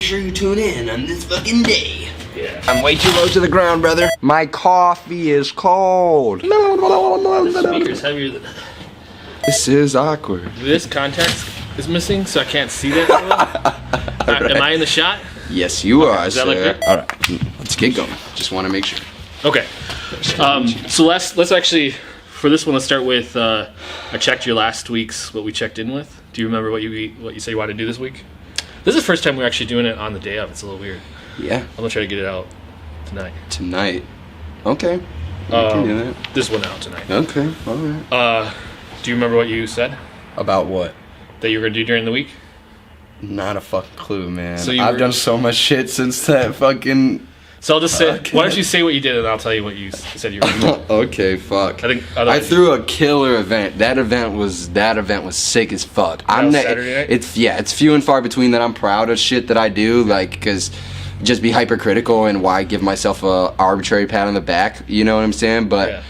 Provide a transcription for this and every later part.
sure you tune in on this fucking day. Yeah. I'm way too low to the ground, brother. My coffee is cold. The speaker's heavier than... This is awkward. This context is missing, so I can't see that. Right. Am I in the shot? Yes, you are, does that sir. look good? All right, let's get going. Just want to make sure. Okay. So let's actually, for this one, let's start with. I checked your last week's what we checked in with. Do you remember what you said you wanted to do this week? This is the first time we're actually doing it on the day of. It's a little weird. Yeah. I'm gonna try to get it out tonight. Tonight. Okay. We can do that. This one out tonight. Okay. All right. Do you remember what you said About what? that you were gonna do during the week? Not a fucking clue, man. So I've done so much shit since that fucking. So I'll just say. Okay. Why don't you say what you did and I'll tell you what you said you were gonna do. Okay, fuck. I think I threw a killer event. That event was sick as fuck. was Saturday night? It's few and far between that I'm proud of shit that I do, like, cause just be hypercritical and why give myself a arbitrary pat on the back. You know what I'm saying? But. Yeah.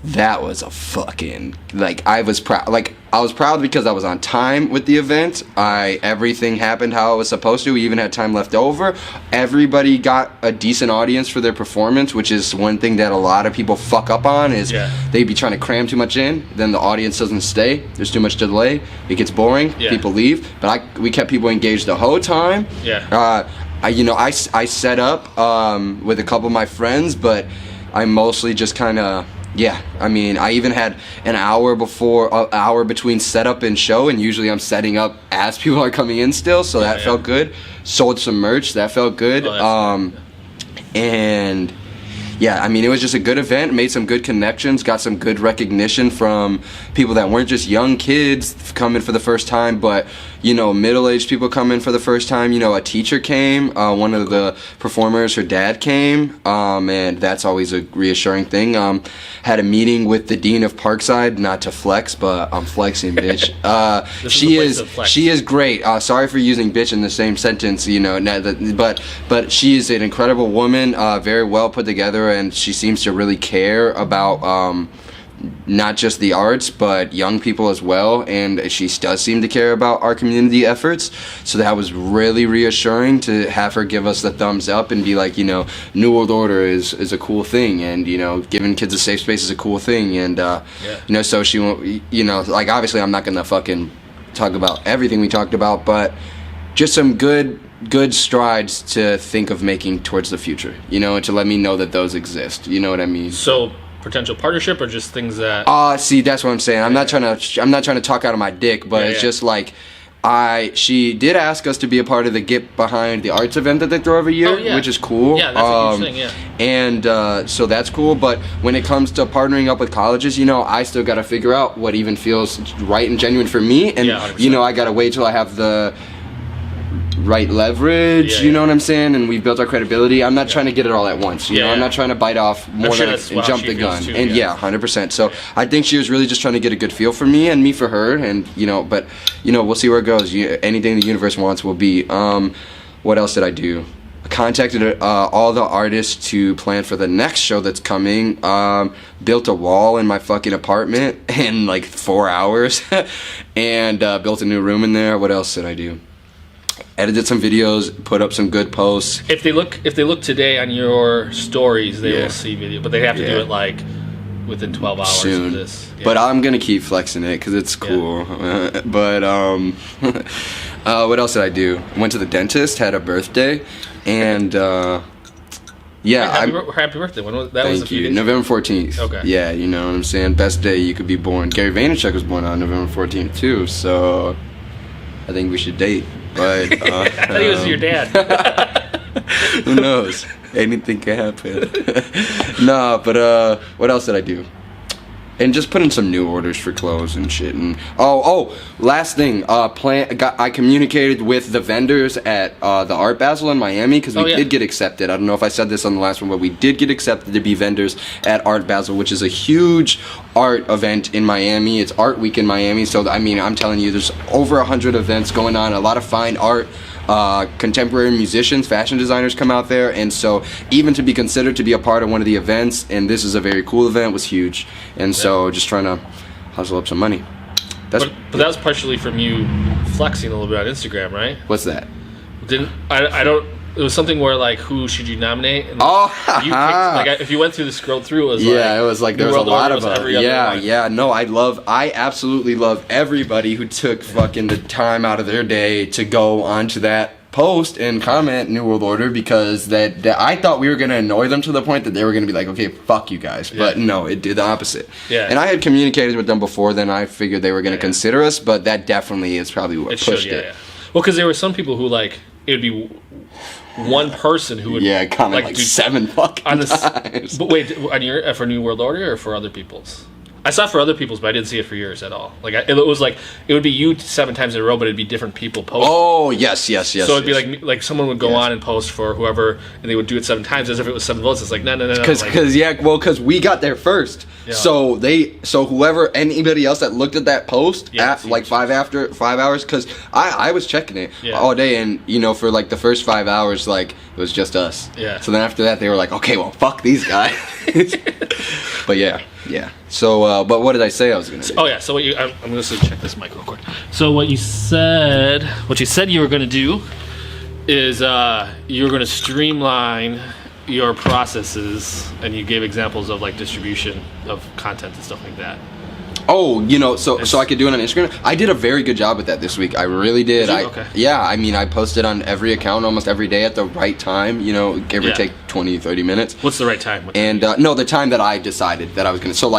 That was a fucking, like, I was proud because I was on time with the event. Everything happened how it was supposed to. We even had time left over. Everybody got a decent audience for their performance, which is one thing that a lot of people fuck up on is they be trying to cram too much in, then the audience doesn't stay. There's too much delay. It gets boring. Yeah. People leave. But we kept people engaged the whole time. Yeah. I set up with a couple of my friends, but I mostly just kind of. Yeah, I mean, I even had an hour between setup and show, and usually I'm setting up as people are coming in still, so that felt good. Sold some merch, that felt good. And yeah, I mean, it was just a good event, made some good connections, got some good recognition from people that weren't just young kids coming for the first time, but, you know, middle-aged people coming for the first time. You know, a teacher came, one of the performers, her dad came, and that's always a reassuring thing. Had a meeting with the dean of Parkside, not to flex, but I'm flexing, bitch. She is great. Sorry for using bitch in the same sentence, you know, but she is an incredible woman, very well put together, and she seems to really care about not just the arts, but young people as well, and she does seem to care about our community efforts, so that was really reassuring to have her give us the thumbs up and be like, you know, New World Order is a cool thing, and, you know, giving kids a safe space is a cool thing, and, you know, so she won't, you know, like, obviously I'm not gonna fucking talk about everything we talked about, but just some good strides to think of making towards the future, you know, and to let me know that those exist, you know what I mean? So potential partnership or just things that see, that's what I'm saying. I'm not trying to talk out of my dick, but it's just like she did ask us to be a part of the Get Behind the Arts event that they throw every year, which is cool. Yeah, that's a huge thing, yeah. And so that's cool, but when it comes to partnering up with colleges, you know, I still got to figure out what even feels right and genuine for me, and you know, I got to wait till I have the right leverage, you know what I'm saying, and we've built our credibility. I'm not trying to get it all at once, you know. I'm not trying to bite off more than and jump the gun. Too, and 100%. So I think she was really just trying to get a good feel for me and me for her, and you know, but you know, we'll see where it goes. Anything the universe wants will be. What else did I do? I contacted all the artists to plan for the next show that's coming. Built a wall in my fucking apartment in like 4 hours, and built a new room in there. What else did I do? Edited some videos, put up some good posts. If they look today on your stories, they will see video, but they have to do it like within 12 hours soon. Of this. Yeah. But I'm gonna keep flexing it because it's cool. But what else did I do? Went to the dentist, had a birthday, and happy birthday. When was that? Thank you. November 14th. Okay. Yeah, you know what I'm saying. Best day you could be born. Gary Vaynerchuk was born on November 14th too, so I think we should date. But I thought he was your dad. Who knows? Anything can happen. Nah, but what else did I do? And just put in some new orders for clothes and shit. And last thing, I communicated with the vendors at the Art Basel in Miami because we did get accepted. I don't know if I said this on the last one, but we did get accepted to be vendors at Art Basel, which is a huge art event in Miami. It's Art Week in Miami, so I mean, I'm telling you, there's over 100 events going on, a lot of fine art. Contemporary musicians, fashion designers come out there, and so even to be considered to be a part of one of the events, and this is a very cool event, was huge. And so just trying to hustle up some money. But that was partially from you flexing a little bit on Instagram, right? What's that? Didn't I don't. It was something where like, who should you nominate? And you picked, like if you went through the scroll through, it was it was like there was a lot of them. No, I absolutely love everybody who took fucking the time out of their day to go onto that post and comment New World Order, because that I thought we were gonna annoy them to the point that they were gonna be like, okay, fuck you guys, but no, it did the opposite. Yeah. And I had communicated with them before then. I figured they were gonna consider us, but that definitely is probably what pushed it. Yeah. Well, because there were some people who like it would be one person who would comment like 7 fucking times. But wait, on your for New World Order or for other people's? I saw it for other people's, but I didn't see it for yours at all. Like it was like it would be you 7 times in a row, but it'd be different people posting. Oh yes. So it'd be like someone would go on and post for whoever, and they would do it 7 times as if it was 7 votes. It's like no. Because we got there first. Yeah. So anybody else that looked at that post at like 5 hours, because I was checking it all day, and for like the first 5 hours, like it was just us. Yeah. So then after that, they were like, okay, well, fuck these guys. But yeah. So, but what did I say I was gonna do? Oh yeah. So I'm gonna check this mic real quick. So what you said you were gonna do is you were gonna streamline your processes, and you gave examples of like distribution of content and stuff like that. Oh, so I could do it on Instagram. I did a very good job with that this week. I really did. Okay. Yeah, I mean, I posted on every account almost every day at the right time, give or take 20, 30 minutes. What's the right time? And no, the time that I decided that I was going to. So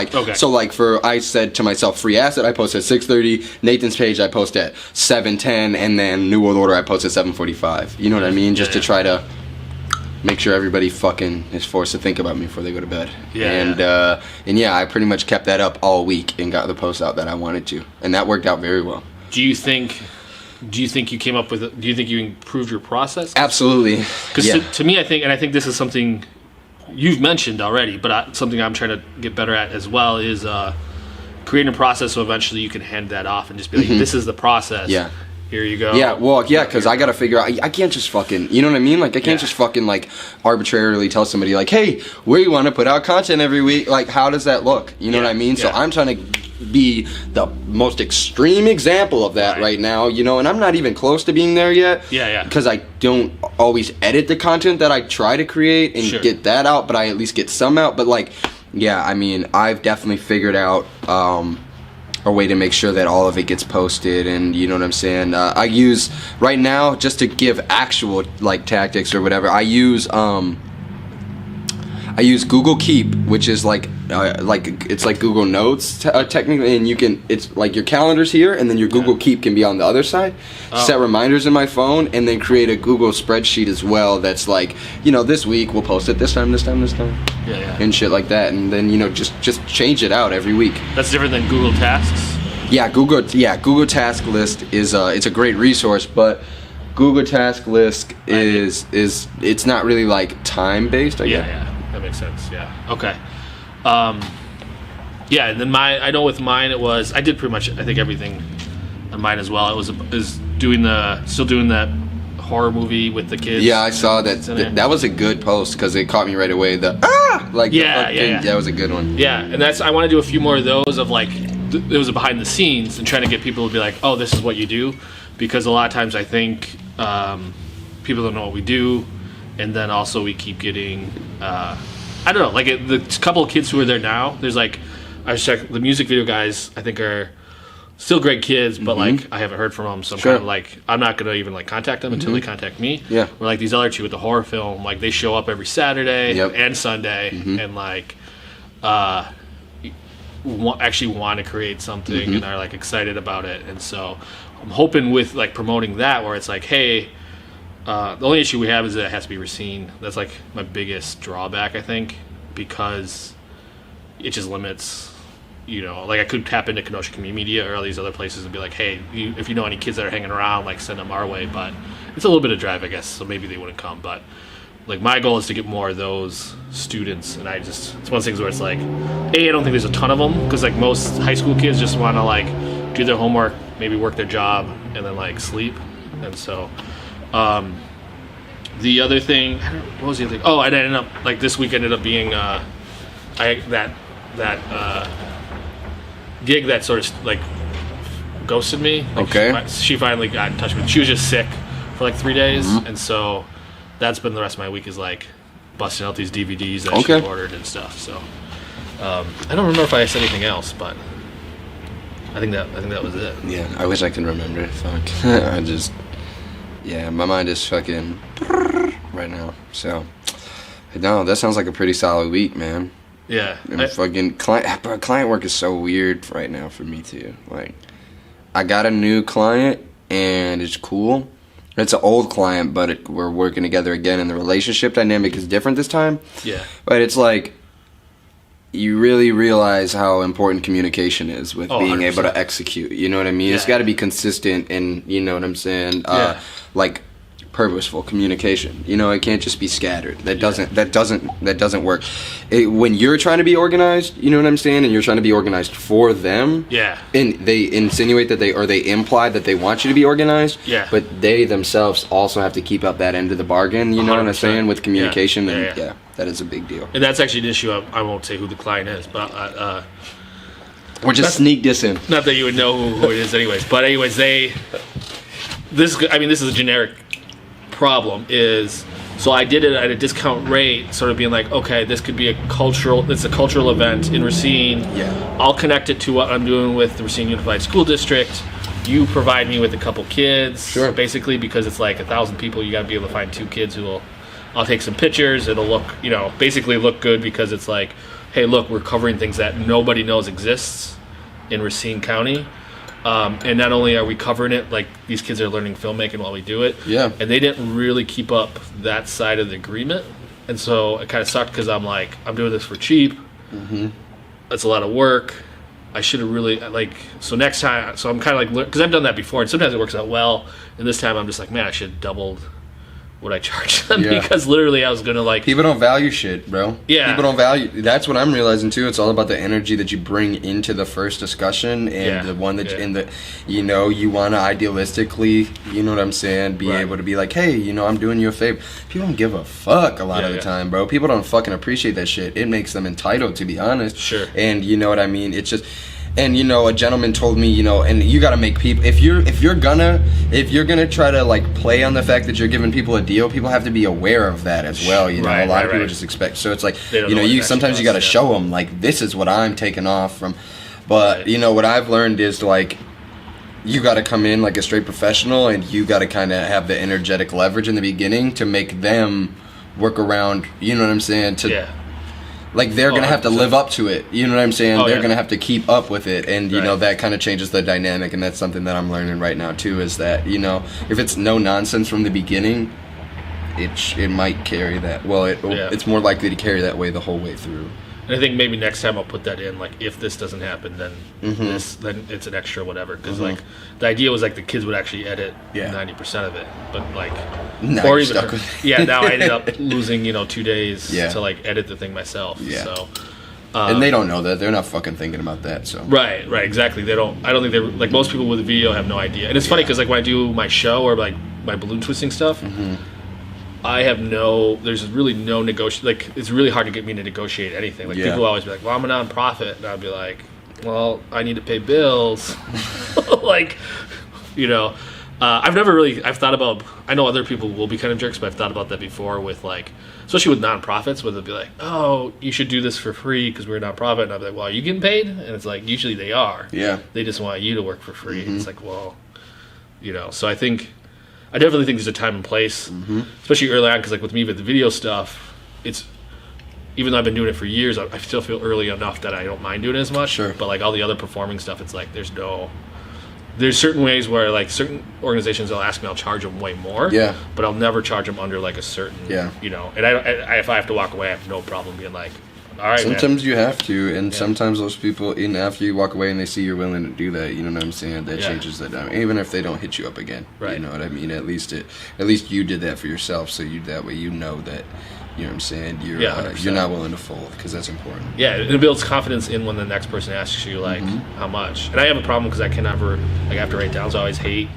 like I said to myself, Free Asset, I post at 6:30, Nathan's Page I post at 7:10, and then New World Order I post at 7:45. You know what I mean? Just to try to make sure everybody fucking is forced to think about me before they go to bed. Yeah. And I pretty much kept that up all week and got the post out that I wanted to, and that worked out very well. Do you think you came up with? Do you think you improved your process? Absolutely. Because to me, I think this is something you've mentioned already, but something I'm trying to get better at as well is creating a process so eventually you can hand that off and just be like, this is the process. Yeah. Here you go. Yeah, well, because I gotta figure out. I can't just fucking, you know what I mean? Like, I can't just fucking like arbitrarily tell somebody like, hey, we want to put out content every week. Like, how does that look? You know what I mean? So I'm trying to be the most extreme example of that right now. And I'm not even close to being there yet. Yeah. Because I don't always edit the content that I try to create and get that out, but I at least get some out. But like, I mean, I've definitely figured out a way to make sure that all of it gets posted, and you know what I'm saying. I use right now, just to give actual like tactics or whatever. I use Google Keep, which is like it's like Google Notes technically, and it's like your calendar's here, and then your Google Keep can be on the other side. Set reminders in my phone, and then create a Google spreadsheet as well. That's like, this week we'll post it this time. Yeah. And shit like that, and then just change it out every week. That's different than Google Tasks. Yeah, Google Task List is it's a great resource, but Google Task List is it's not really like time based. I guess. Yeah, that makes sense. Yeah. Okay. And then I know with mine I did pretty much I think everything on mine as well. It was still doing that horror movie with the kids. Yeah, I saw that. That was a good post because it caught me right away. That was a good one. Yeah, and I want to do a few more of those of like it was a behind the scenes and trying to get people to be like, oh, this is what you do, because a lot of times I think people don't know what we do, and then also we keep getting I don't know, like the couple of kids who are there now. There's like I checked the music video guys. I think are still great kids, but like I haven't heard from them, so I'm kind of like I'm not gonna even like contact them until they contact me. Yeah. Or like these other two with the horror film, like they show up every Saturday and Sunday, and like actually want to create something and are like excited about it. And so I'm hoping with like promoting that, where it's like, hey, the only issue we have is that it has to be Racine. That's like my biggest drawback, I think, because it just limits. Like I could tap into Kenosha Community Media or all these other places and be like, hey, if you know any kids that are hanging around, like send them our way. But it's a little bit of drive, I guess, so maybe they wouldn't come. But like my goal is to get more of those students, and it's one of those things where it's like, I don't think there's a ton of them, because like most high school kids just want to like do their homework, maybe work their job, and then like sleep. And so the other thing, what was the other thing? Oh, I ended up like this week ended up being that gig that sort of like ghosted me. Like okay. She finally got in touch with me. She was just sick for like 3 days, Mm-hmm. and so that's been the rest of my week is like busting out these DVDs that Okay. she ordered and stuff. So I don't remember if I said anything else, but I think that was it. Yeah, I wish I could remember. Fuck. I just, yeah, my mind is fucking right now. So, no, that sounds like a pretty solid week, man. Yeah, And fucking client work is so weird right now for me too. Like, I got a new client and it's cool. It's an old client, but we're working together again, and the relationship dynamic is different this time. yeah, But it's like, you really realize how important communication is with being 100%. able to execute. You know what I mean? It's Yeah. got to be consistent and, you know what I'm saying? Yeah. Like purposeful communication. You know, it can't just be scattered. That doesn't work. When you're trying to be organized, you know what I'm saying? And you're trying to be organized for them. yeah, And they insinuate that they imply that they want you to be organized. Yeah. But they themselves also have to keep up that end of the bargain. You know what I'm 100%. saying? With communication. Yeah. And Yeah. that is a big deal. and that's actually an issue. I won't say who the client is, but Or just sneak this in. not that you would know who it is, anyways. But anyways, this is a generic problem. Is so I did it at a discount rate, sort of being like, okay, this could be it's a cultural event in Racine. Yeah. I'll connect it to what I'm doing with the Racine Unified School District. You provide me with a couple kids, Sure. basically, because it's like 1,000 people. You got to be able to find 2 kids I'll take some pictures. It'll look, basically look good because it's like, hey, look, we're covering things that nobody knows exists in Racine County. And not only are we covering it, like these kids are learning filmmaking while we do it. Yeah. And they didn't really keep up that side of the agreement. And so it kind of sucked because I'm like, I'm doing this for cheap. Mm-hmm. That's a lot of work. I should have really, so next time, so I'm kind of like, because I've done that before and sometimes it works out well. And this time I'm just like, man, I should have doubled what I charged them Yeah. because literally I was going to like, People don't value shit, bro. Yeah. People don't value. That's what I'm realizing too. It's all about the energy that you bring into the first discussion and Yeah. the one that Yeah. in the, you want to idealistically, you know what I'm saying, be Right. able to be like, hey, I'm doing you a favor. People don't give a fuck a lot Yeah, of the yeah. time, bro. People don't fucking appreciate that shit. It makes them entitled, to be honest. Sure. And you know what I mean? It's just. And a gentleman told me, and you got to make people. If you're gonna try to like play on the fact that you're giving people a deal, people have to be aware of that as well. You know, Right, a lot right, of people right. just expect. So it's like, They don't know what it you actually sometimes you got to costs, yeah. show them like this is what I'm taking off from. But Right. what I've learned is like, you got to come in like a straight professional, and you got to kind of have the energetic leverage in the beginning to make them work around. You know what I'm saying? yeah. Like they're gonna have to 100%. live up to it. You know what I'm saying? Oh, They're yeah. gonna have to keep up with it, and Right. that kind of changes the dynamic, and that's something that I'm learning right now too. Is that if it's no nonsense from the beginning, it might carry that. Well, Yeah. it's more likely to carry that way the whole way through. And I think maybe next time I'll put that in, like, if this doesn't happen, then then it's an extra whatever. Because, like, the idea was, like, the kids would actually edit Yeah. 90% of it. But, like, Now or you're even, stuck with it. yeah, now I ended up losing, 2 days Yeah. to, like, edit the thing myself. Yeah. So, And they don't know that. They're not fucking thinking about that. So right, exactly. I don't think they're, like, most people with video have no idea. And it's funny because, like, when I do my show or, like, my balloon twisting stuff, there's really no negotiation. Like, it's really hard to get me to negotiate anything. Like, Yeah. people always be like, well, I'm a nonprofit. And I'll be like, well, I need to pay bills. Like, I've thought about, I know other people will be kind of jerks, but I've thought about that before with, like, especially with nonprofits, where they'll be like, oh, you should do this for free because we're a nonprofit. And I'll be like, well, are you getting paid? And it's like, usually they are. yeah, They just want you to work for free. It's like, well, so I definitely think there's a time and place, especially early on, because like with me with the video stuff, it's, even though I've been doing it for years, I still feel early enough that I don't mind doing it as much. Sure. But like all the other performing stuff, it's like there's certain ways where like certain organizations will ask me, I'll charge them way more. Yeah. But I'll never charge them under like a certain, Yeah. And if I have to walk away, I have no problem being like, all right, sometimes you have to, and sometimes those people, in after you walk away and they see you're willing to do that, you know what I'm saying? That Yeah. changes the dynamic. Even if they don't hit you up again, Right. You know what I mean? At least you did that for yourself, so that way you know that, you know what I'm saying? You're Yeah, 100%. you're not willing to fold because that's important. Yeah, it builds confidence in when the next person asks you like how much. And I have a problem because I can never like I have to write down, so I always hate.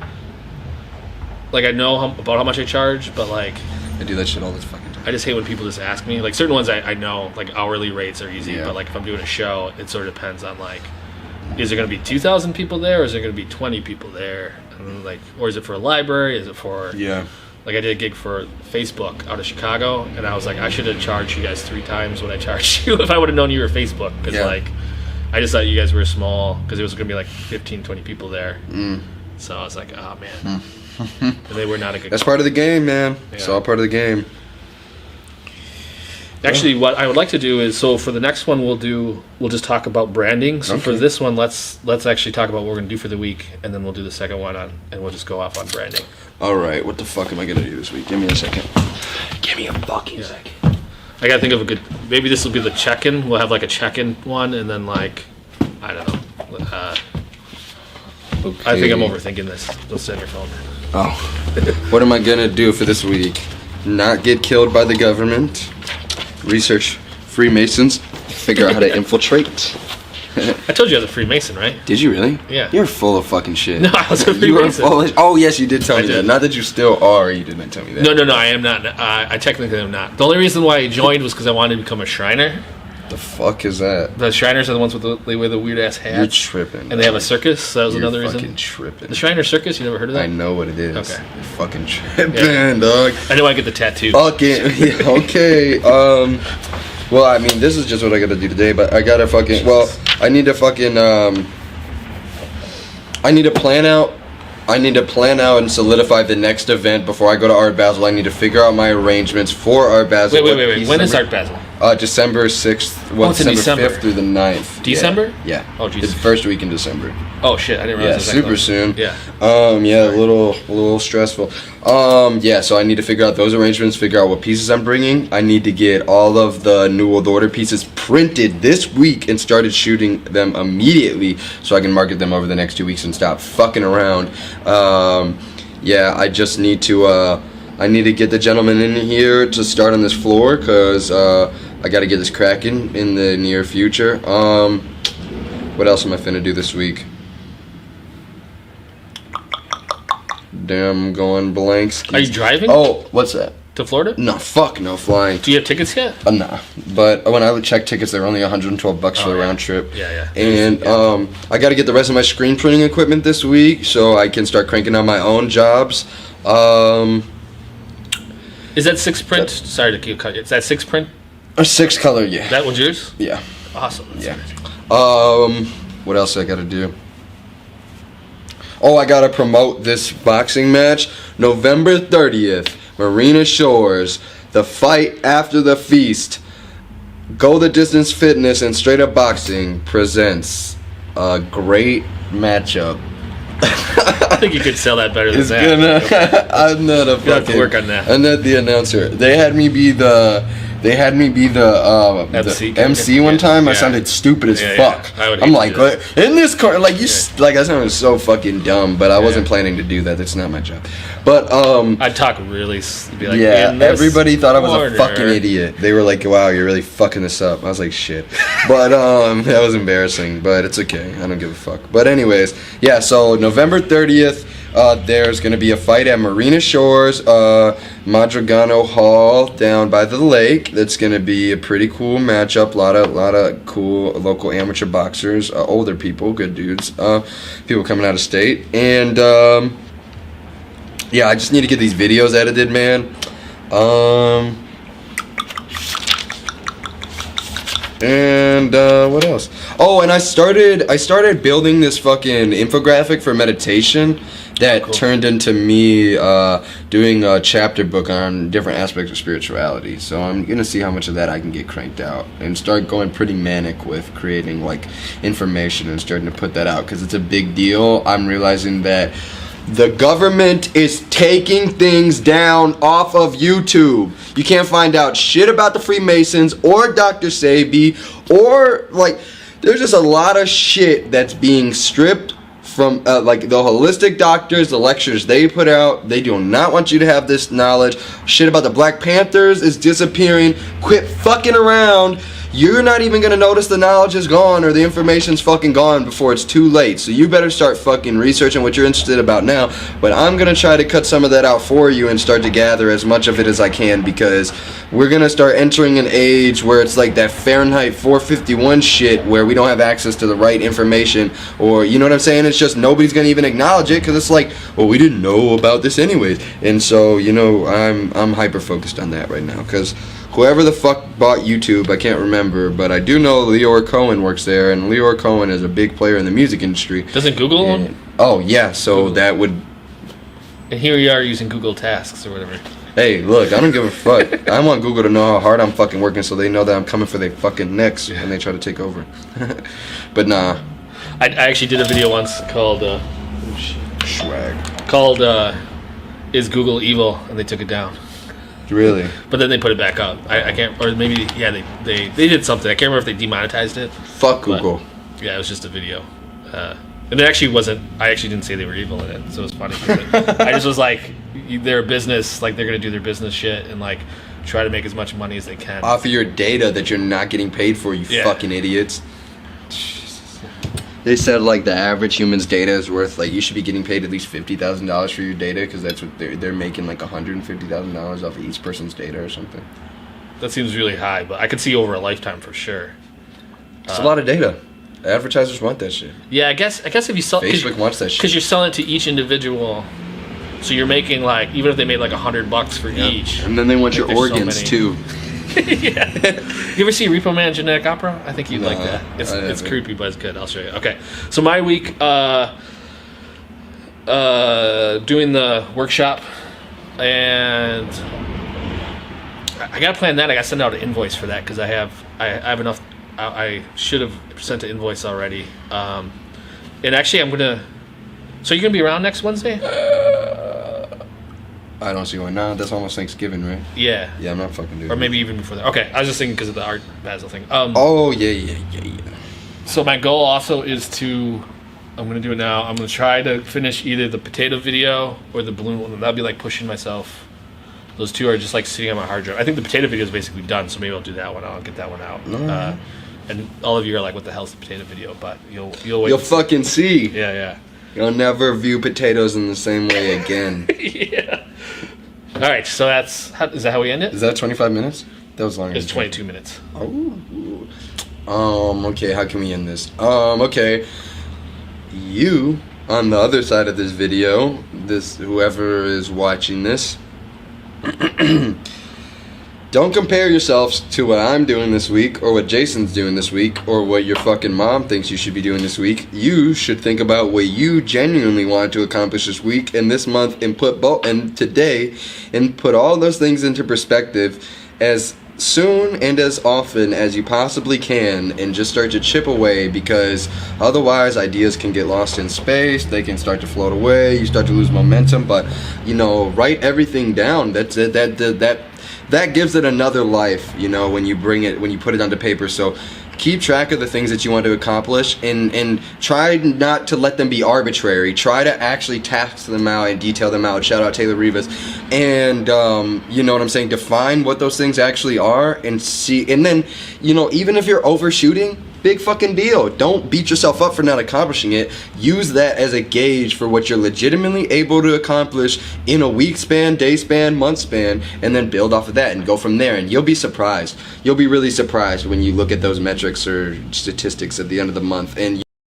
Like I know about how much I charge, but like I do that shit all the fucking time. I just hate when people just ask me. Like certain ones I know, like hourly rates are easy, Yeah. but like if I'm doing a show, it sort of depends on like, is there going to be 2,000 people there, or is there going to be 20 people there? And like, or is it for a library? Is it for Yeah. Like I did a gig for Facebook out of Chicago, and I was like, I should have charged you guys 3 times what I charged you if I would have known you were Facebook. Because Yeah. like, I just thought you guys were small because it was going to be like 15, 20 people there. Mm. So I was like, oh man. And they were not a good. That's part of the game, man. It's Yeah. all part of the game. Actually, what I would like to do is, so for the next one we'll just talk about branding. So for Okay. this one, let's actually talk about what we're going to do for the week, and then we'll do the second one and we'll just go off on branding. All right, what the fuck am I gonna do this week? Give me a second. Give me a fucking second. I gotta think of a good. Maybe this will be the check-in. We'll have like a check-in one, and then like, I don't know. I think I'm overthinking this. Don't sit on your phone. Oh, what am I gonna do for this week? Not get killed by the government. Research Freemasons. Figure out how to infiltrate. I told you I was a Freemason, right? Did you really? Yeah. You're full of fucking shit. No, I was a You are Freemason. full of. Oh yes, you did tell I me that. did. Not that you still are. You did not tell me that. No, I am not. I technically am not. The only reason why I joined was because I wanted to become a Shriner. The fuck is that? The Shriners are the ones they wear the weird ass You're hats, tripping. and they have a circus. So that was You're another fucking reason. tripping. The Shriner Circus. You never heard of that? I know what it is. Okay. You're fucking tripping, dog. I didn't want to get the tattoo. Okay, yeah, okay. Well, I mean, this is just what I gotta do today, but I gotta fucking. Well, I need to fucking. I need to plan out. I need to plan out and solidify the next event before I go to Art Basel. I need to figure out my arrangements for Art Basel. Wait. When is Art Basel? December 6th. Well, it's in December December. 5th through the 9th. December? Yeah. Oh, It's Jesus. the first week in December. Oh shit! I didn't realize. Yeah, it was that super close. soon. Yeah. Yeah, a little stressful. Yeah, so I need to figure out those arrangements, figure out what pieces I'm bringing. I need to get all of the New World Order pieces printed this week and started shooting them immediately so I can market them over the next 2 weeks and stop fucking around. Yeah, I just need to, I need to get the gentleman in here to start on this floor because I got to get this cracking in the near future. What else am I finna do this week? Damn, I'm going blank. Are you driving Oh, what's that? to Florida? No, fuck, no flying. Do you have tickets yet? Nah, but when I would check tickets, they're only $112 for the yeah. round trip. Yeah. And I got to get the rest of my screen printing equipment this week so I can start cranking out my own jobs. Is that 6 print? Sorry to keep cutting. Is that 6 print? A 6 color, yeah. That one's yours? Yeah. Awesome. That's Yeah. amazing. What else I gotta do? Oh, I gotta promote this boxing match. November 30th, Marina Shores. The fight after the feast. Go the Distance Fitness and Straight Up Boxing presents a great matchup. I think you could sell that better than It's that. gonna. I'm not a You'll have to fucking. work on that. I'm not the announcer. They had me be the. MC. the MC one time. I Yeah. sounded stupid as Yeah, yeah. fuck. I would I'm hate like, to do that. what? In this car, like you, like that sounded so fucking dumb. But I wasn't planning to do that. That's not my job. But I'd talk really, be like, yeah, "In this everybody thought I was corner." a fucking idiot. They were like, "Wow, you're really fucking this up." I was like, "Shit," but that was embarrassing. But it's okay. I don't give a fuck. But anyways, yeah. So November 30th, there's gonna be a fight at Marina Shores, Madragano Hall down by the lake. That's gonna be a pretty cool matchup. Lot of cool local amateur boxers, older people, good dudes, people coming out of state, and yeah, I just need to get these videos edited, man. And what else? Oh, and I started building this fucking infographic for meditation that turned into me doing a chapter book on different aspects of spirituality. So I'm gonna see how much of that I can get cranked out and start going pretty manic with creating like information and starting to put that out because it's a big deal. I'm realizing that the government is taking things down off of YouTube. You can't find out shit about the Freemasons or Dr. Sebi or like there's just a lot of shit that's being stripped from like the holistic doctors, the lectures they put out. They do not want you to have this knowledge. Shit about the Black Panthers is disappearing. Quit fucking around. you're not even gonna notice the knowledge is gone or the information's fucking gone before it's too late. So you better start fucking researching what you're interested about now. But I'm gonna try to cut some of that out for you and start to gather as much of it as I can, because we're gonna start entering an age where it's like that Fahrenheit 451 shit, where we don't have access to the right information, or you know what I'm saying? It's just nobody's gonna even acknowledge it because it's like, well, we didn't know about this anyways. And so, you know, I'm hyper focused on that right now, because whoever the fuck bought YouTube, I can't remember, but I do know Leor Cohen works there, and Leor Cohen is a big player in the music industry. Doesn't Google own? Oh yeah, so Google. That would. And here we are using Google Tasks or whatever. Hey, look, I don't give a fuck. I want Google to know how hard I'm fucking working, so they know that I'm coming for their fucking necks when they try to take over. But nah. I actually did a video once called Swag. Called Is Google Evil? And they took it down. Really? But then they put it back up. I can't, or maybe, yeah, they did something. I can't remember if they demonetized it. Fuck Google. Yeah, it was just a video. And it actually wasn't, I actually didn't say they were evil in it, so it was funny. I just was like, they're a business, like they're going to do their business shit and like try to make as much money as they can. Off of your data that you're not getting paid for, you fucking idiots. They said like the average human's data is worth, like, you should be getting paid at least $50,000 for your data, because that's what they're making, like $150,000 off of each person's data or something. That seems really high, but I could see over a lifetime for sure. It's a lot of data. Advertisers want that shit. Yeah, I guess if you sell, Facebook wants that shit because you're selling it to each individual, so you're making like, even if they made like $100 for each, and then they want your organs too. Yeah. You ever see Repo Man Genetic Opera? I think you'd like that. It's creepy, but it's good. I'll show you. Okay, so my week, doing the workshop, and I gotta plan that. I gotta send out an invoice for that because I have enough. I should have sent an invoice already. And actually, I'm gonna. So you're gonna be around next Wednesday? I don't see why not. That's almost Thanksgiving, right? Yeah. Yeah, I'm not fucking doing it. Or maybe even before that. Okay, I was just thinking because of the Art Basel thing. Oh yeah. So my goal also is to. I'm gonna do it now. I'm gonna try to finish either the potato video or the balloon one. That'll be like pushing myself. Those two are just like sitting on my hard drive. I think the potato video is basically done, so maybe I'll do that one. I'll get that one out. Mm-hmm. And all of you are like, "What the hell's the potato video?" But you'll wait. You'll fucking see. Yeah. You'll never view potatoes in the same way again. Yeah. All right. So is that how we end it? Is that 25 minutes? That was longer. It's 22 minutes. Oh. Okay. How can we end this? Okay. You on the other side of this video, whoever is watching this. Don't compare yourselves to what I'm doing this week, or what Jason's doing this week, or what your fucking mom thinks you should be doing this week. You should think about what you genuinely want to accomplish this week and this month, and today, and put all those things into perspective as soon and as often as you possibly can, and just start to chip away, because otherwise ideas can get lost in space, they can start to float away, you start to lose momentum. But write everything down. That gives it another life, when you put it onto paper. So keep track of the things that you want to accomplish, and try not to let them be arbitrary. Try to actually task them out and detail them out. Shout out Taylor Rivas. And you know what I'm saying? Define what those things actually are, and see. And then, even if you're overshooting, big fucking deal. Don't beat yourself up for not accomplishing it. Use that as a gauge for what you're legitimately able to accomplish in a week span, day span, month span, and then build off of that and go from there. And you'll be surprised. You'll be really surprised when you look at those metrics or statistics at the end of the month. And